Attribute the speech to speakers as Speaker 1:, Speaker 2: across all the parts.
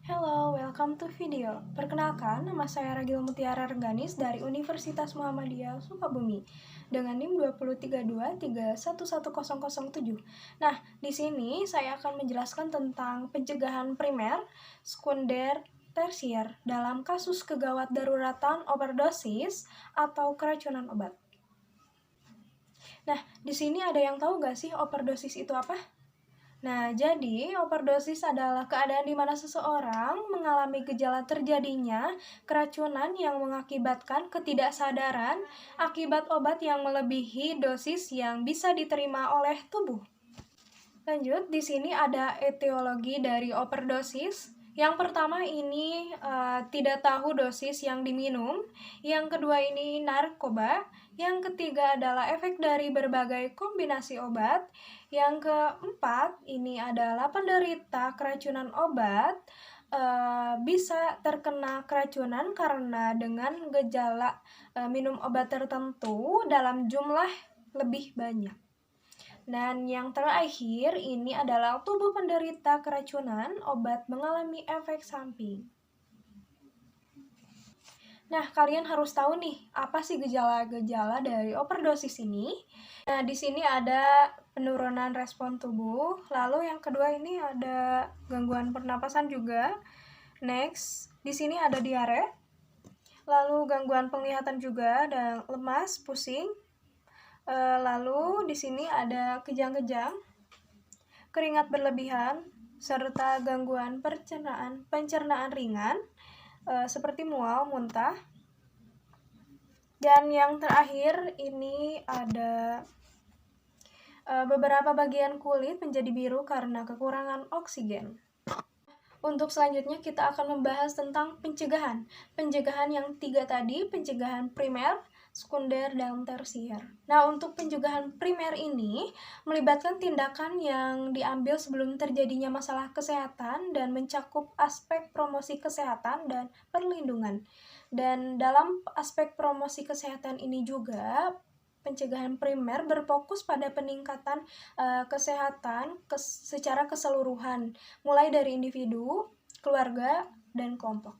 Speaker 1: Hello, welcome to video. Perkenalkan, nama saya Ragil Mutiara Rengganis dari Universitas Muhammadiyah Sukabumi dengan NIM 233231107. Nah, di sini saya akan menjelaskan tentang pencegahan primer, sekunder, tersier dalam kasus kegawat daruratan overdosis atau keracunan obat. Nah, di sini ada yang tahu nggak sih overdosis itu apa? Nah, jadi overdosis adalah keadaan di mana seseorang mengalami gejala terjadinya keracunan yang mengakibatkan ketidaksadaran akibat obat yang melebihi dosis yang bisa diterima oleh tubuh. Lanjut, di sini ada etiologi dari overdosis. Yang pertama ini tidak tahu dosis yang diminum, yang kedua ini narkoba, yang ketiga adalah efek dari berbagai kombinasi obat, yang keempat ini adalah penderita keracunan obat bisa terkena keracunan karena dengan gejala minum obat tertentu dalam jumlah lebih banyak. Dan yang terakhir ini adalah tubuh penderita keracunan obat mengalami efek samping. Nah, kalian harus tahu nih, apa sih gejala-gejala dari overdosis ini? Nah, di sini ada penurunan respon tubuh, lalu yang kedua ini ada gangguan pernapasan juga. Next, di sini ada diare, lalu gangguan penglihatan juga, ada lemas, pusing. Lalu di sini ada kejang-kejang, keringat berlebihan, serta gangguan pencernaan ringan seperti mual, muntah. Dan yang terakhir ini ada beberapa bagian kulit menjadi biru karena kekurangan oksigen. Untuk selanjutnya kita akan membahas tentang pencegahan. Pencegahan yang 3 tadi, pencegahan primer, sekunder, dan tersier. Nah, untuk pencegahan primer ini melibatkan tindakan yang diambil sebelum terjadinya masalah kesehatan dan mencakup aspek promosi kesehatan dan perlindungan. Dan dalam aspek promosi kesehatan ini juga pencegahan primer berfokus pada peningkatan kesehatan secara keseluruhan, mulai dari individu, keluarga, dan kelompok.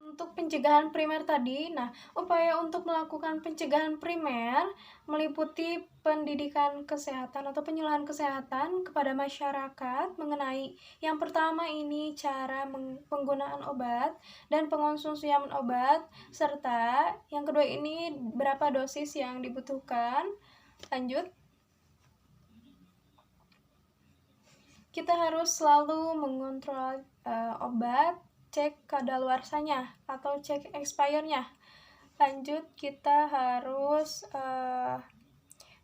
Speaker 1: Untuk pencegahan primer tadi, upaya untuk melakukan pencegahan primer meliputi pendidikan kesehatan atau penyuluhan kesehatan kepada masyarakat mengenai yang pertama ini cara penggunaan obat dan pengonsumsian obat, serta yang kedua ini berapa dosis yang dibutuhkan. Lanjut, kita harus selalu mengontrol obat, cek kadaluarsanya atau cek expirednya. Lanjut, kita harus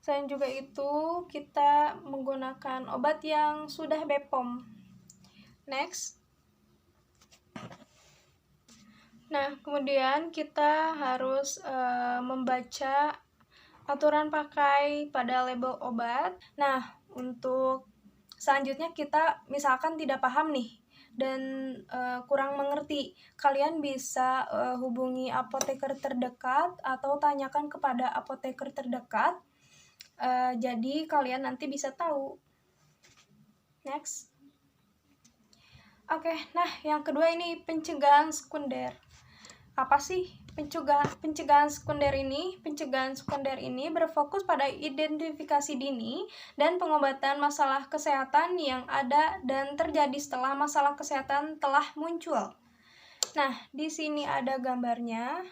Speaker 1: selain juga itu kita menggunakan obat yang sudah BPOM. Next. Nah, kemudian kita harus membaca aturan pakai pada label obat. Nah, untuk selanjutnya kita misalkan tidak paham nih dan kurang mengerti, kalian bisa hubungi apoteker terdekat atau tanyakan kepada apoteker terdekat. Jadi kalian nanti bisa tahu. Next. Oke, nah yang kedua ini pencegahan sekunder. Apa sih pencegahan sekunder ini? Pencegahan sekunder ini berfokus pada identifikasi dini dan pengobatan masalah kesehatan yang ada dan terjadi setelah masalah kesehatan telah muncul. Nah, di sini ada gambarnya.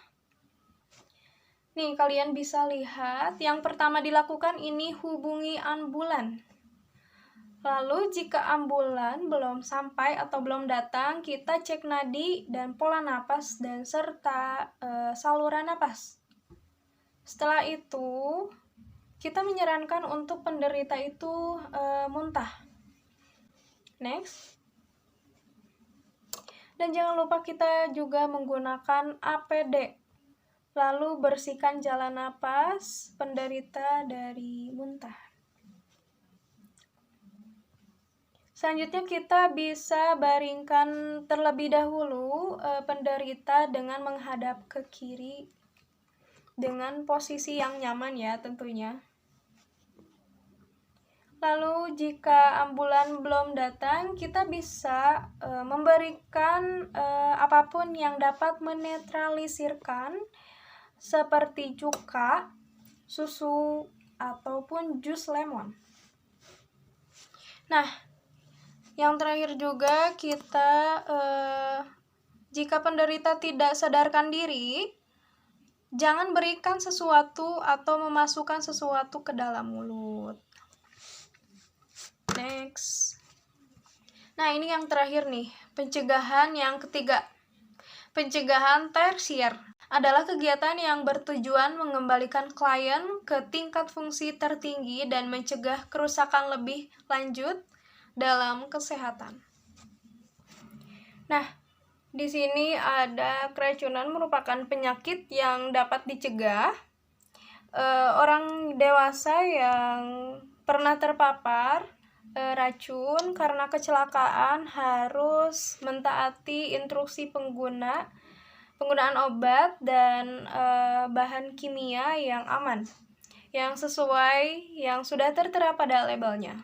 Speaker 1: Nih, kalian bisa lihat. Yang pertama dilakukan ini hubungi ambulan. Lalu jika ambulan belum sampai atau belum datang, kita cek nadi dan pola napas dan serta saluran napas. Setelah itu, kita menyarankan untuk penderita itu muntah. Next. Dan jangan lupa kita juga menggunakan APD. Lalu bersihkan jalan napas penderita dari muntah. Selanjutnya kita bisa baringkan terlebih dahulu penderita dengan menghadap ke kiri dengan posisi yang nyaman ya tentunya. Lalu jika ambulan belum datang, kita bisa memberikan apapun yang dapat menetralisirkan seperti cuka, susu, ataupun jus lemon. Nah, yang terakhir juga kita jika penderita tidak sadarkan diri, jangan berikan sesuatu atau memasukkan sesuatu ke dalam mulut. Next. Nah, ini yang terakhir nih, pencegahan yang ketiga. Pencegahan tersier adalah kegiatan yang bertujuan mengembalikan klien ke tingkat fungsi tertinggi dan mencegah kerusakan lebih lanjut dalam kesehatan. Nah, di sini ada keracunan merupakan penyakit yang dapat dicegah. Orang dewasa yang pernah terpapar racun karena kecelakaan harus mentaati instruksi penggunaan obat dan bahan kimia yang aman, yang sesuai yang sudah tertera pada labelnya.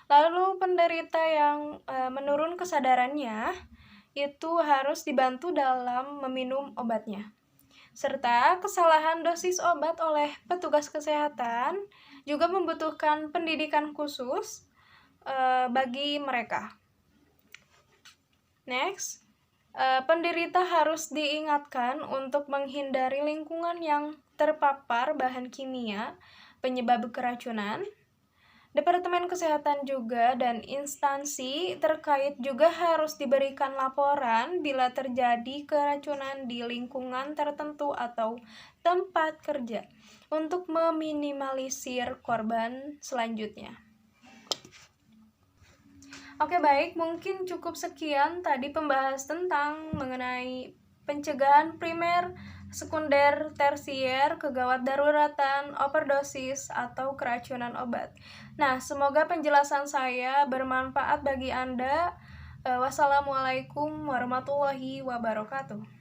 Speaker 1: Lalu penderita yang menurun kesadarannya itu harus dibantu dalam meminum obatnya. Serta kesalahan dosis obat oleh petugas kesehatan juga membutuhkan pendidikan khusus bagi mereka. Next, penderita harus diingatkan untuk menghindari lingkungan yang terpapar bahan kimia penyebab keracunan. Departemen Kesehatan juga dan instansi terkait juga harus diberikan laporan bila terjadi keracunan di lingkungan tertentu atau tempat kerja untuk meminimalisir korban selanjutnya. Oke, baik, mungkin cukup sekian tadi pembahas tentang mengenai pencegahan primer, sekunder, tersier, kegawat daruratan, overdosis, atau keracunan obat. Nah, semoga penjelasan saya bermanfaat bagi Anda. Wassalamualaikum warahmatullahi wabarakatuh.